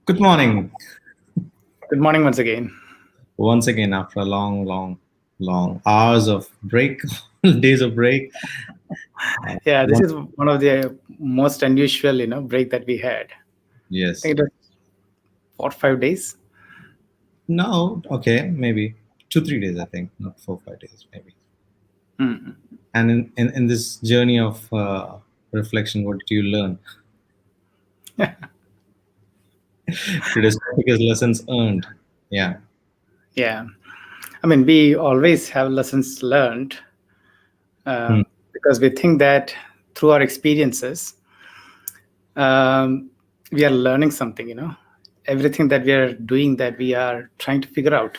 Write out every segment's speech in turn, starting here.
Good morning. Good morning once again. Once again, after a long, long, long hours of break, days of break. Yeah, this One, is one of the most unusual, break that we had. I yes. think it was 4 or 5 days. No, okay, maybe 2, 3 days, I think, not 4, 5 days, maybe. Mm. And in this journey of reflection, what did you learn? Today's topic is lessons earned. Yeah. Yeah, I mean, we always have lessons learned Hmm. because we think that through our experiences, um, we are learning something. Everything that we are doing, that we are trying to figure out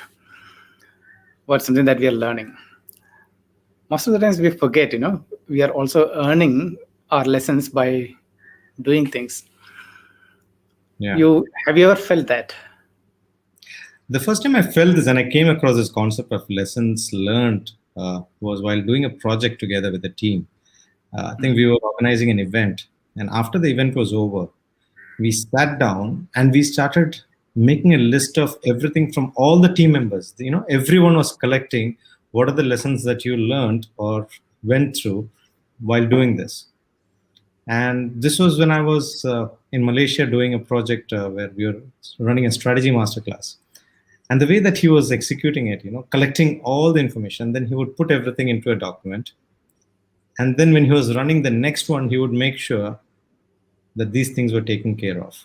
what's something that we are learning. Most of the times we forget, we are also earning our lessons by doing things. Yeah. You ever felt that? The first time I felt this and I came across this concept of lessons learned was while doing a project together with a team. I think we were organizing an event, and after the event was over, we sat down and we started making a list of everything from all the team members. Everyone was collecting what are the lessons that you learned or went through while doing this. And this was when I was in Malaysia doing a project where we were running a strategy masterclass. And the way that he was executing it, collecting all the information, then he would put everything into a document. And then when he was running the next one, he would make sure that these things were taken care of.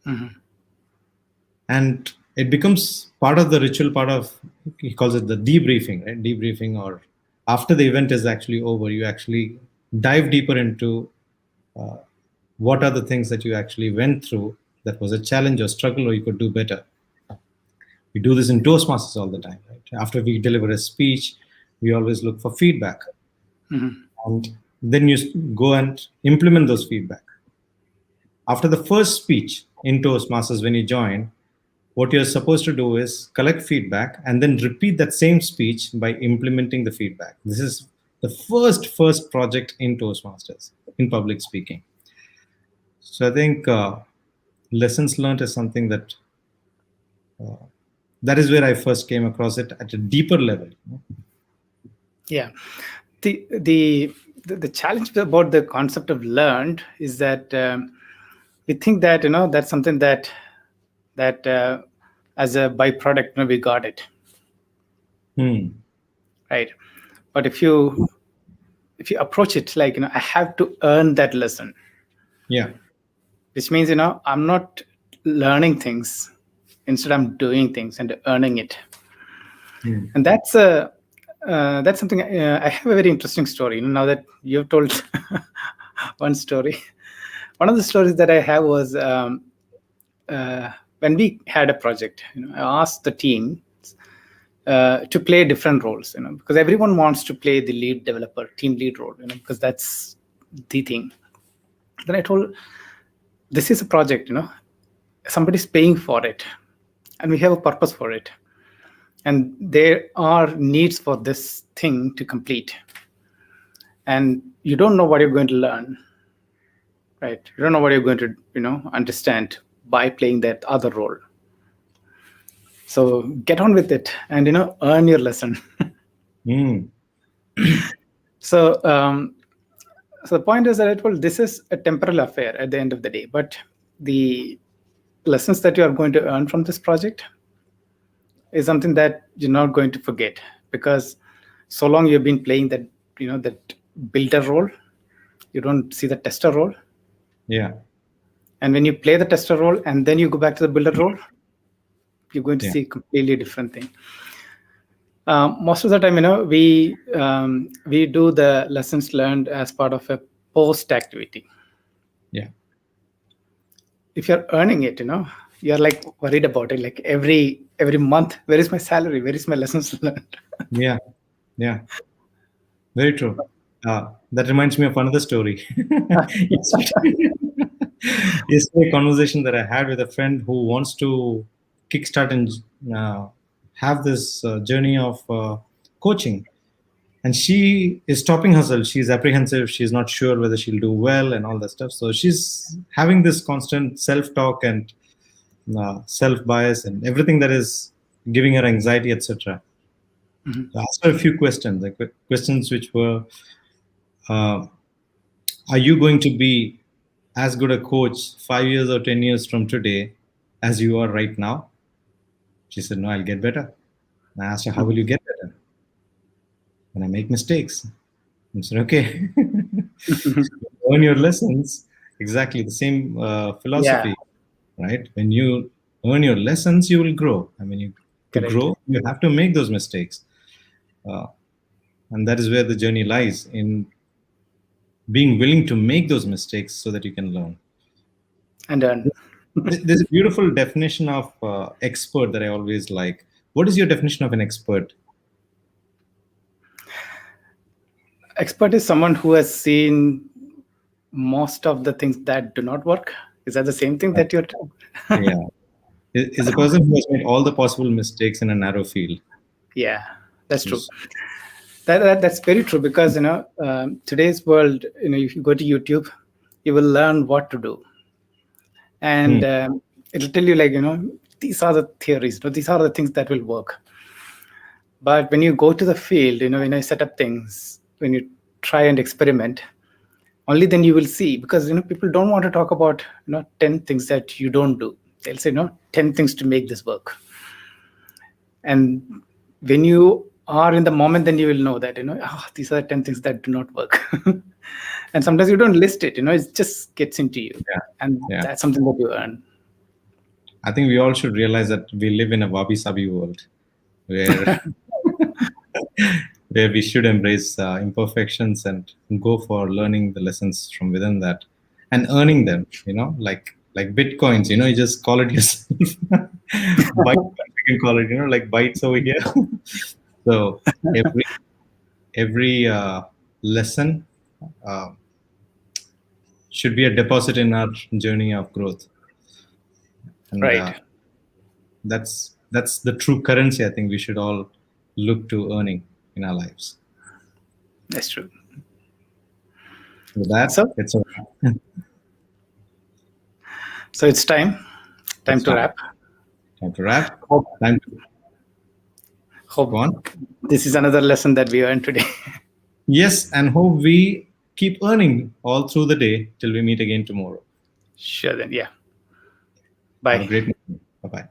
Mhm. And it becomes part of the ritual, part of, he calls it the debriefing, right? Debriefing, or after the event is actually over, you actually dive deeper into what are the things that you actually went through that was a challenge or struggle or you could do better. We do this in Toastmasters all the time, right? After we deliver a speech, we always look for feedback. Mhm. And then you go and implement those feedback. After the first speech in Toastmasters, when you join, what you're supposed to do is collect feedback and then repeat that same speech by implementing the feedback. This is the first project in Toastmasters in public speaking. So I think lessons learned is something that is where I first came across it at a deeper level. Yeah. The the the challenge about the concept of learned is that we think that that's something that as a byproduct, we got it, Hmm. right? But if you approach it like, I have to earn that lesson, Yeah. which means, I'm not learning things, instead I'm doing things and earning it. Hmm. And that's something. I have a very interesting story. Now that you've told one story, one of the stories that I have was, when we had a project. I asked the team to play different roles. Because everyone wants to play the lead developer, team lead role. Because that's the thing. Then I told, this is a project. Somebody's paying for it, and we have a purpose for it, and there are needs for this thing to complete, and you don't know what you're going to learn, right? You don't know what you're going to understand by playing that other role. So get on with it and earn your lesson. Hmm. so so the point is that, well, this is a temporal affair at the end of the day, but the lessons that you are going to earn from this project is something that you're not going to forget, because so long you've been playing that builder role, you don't see the tester role. Yeah. And when you play the tester role and then you go back to the builder role, you're going to Yeah. see a completely different thing. Most of the time, we do the lessons learned as part of a post activity. Yeah. If you're earning it, you're like worried about it, like every month, where is my salary, where is my lessons learned? Yeah. Yeah. Very true. That reminds me of another story. Yesterday, yesterday, a conversation that I had with a friend who wants to kickstart and uh, have this journey of coaching. And she is stopping herself. She's apprehensive. She's not sure whether she'll do well and all that stuff. So she's having this constant self talk and self-bias and everything that is giving her anxiety, etc. I asked her a few questions, like questions which were, uh, are you going to be as good a coach 5 years or 10 years from today as you are right now? She said, no, I'll get better. And I asked her, how will you get better? When I make mistakes. I said, okay. Learn your lessons. Exactly the same Yeah, philosophy, right? When you learn your lessons, you will grow. I mean, to correct. grow, you have to make those mistakes. Uh, and that is where the journey lies, in being willing to make those mistakes so that you can learn. And then There's a beautiful definition of expert that I always like. What is your definition of an expert? expert is someone who has seen most of the things that do not work. Is that the same thing that you're Yeah. Is a person who has made all the possible mistakes in a narrow field. Yeah, that's true. That's very true, because today's world, if you go to YouTube, you will learn what to do, and it'll tell you, like, these are the theories, these are the things that will work. But when you go to the field, when you set up things, when you try and experiment, only then you will see, because people don't want to talk about 10 things that you don't do. They'll say, 10 things to make this work. And when you are in the moment, then you will know that these are the 10 things that do not work. And sometimes you don't list it, it just gets into you. Yeah. And Yeah. that's something that you earn. I think we all should realize that we live in a wabi-sabi world where where we should embrace imperfections and go for learning the lessons from within that and earning them, like bitcoins, you just call it yourself. Bytes, we can call it, like bytes over here. So every lesson uh, should be a deposit in our journey of growth. And Right. that's the true currency I think we should all look to earning in our lives. That's true. With that, So, it's a so it's time it's to wrap. time to wrap. Hope, Time to hope go on. this is another lesson that we earned today. Yes, and hope we keep earning all through the day till we meet again tomorrow. Sure, then. Yeah. Have a Bye. great night. Bye bye.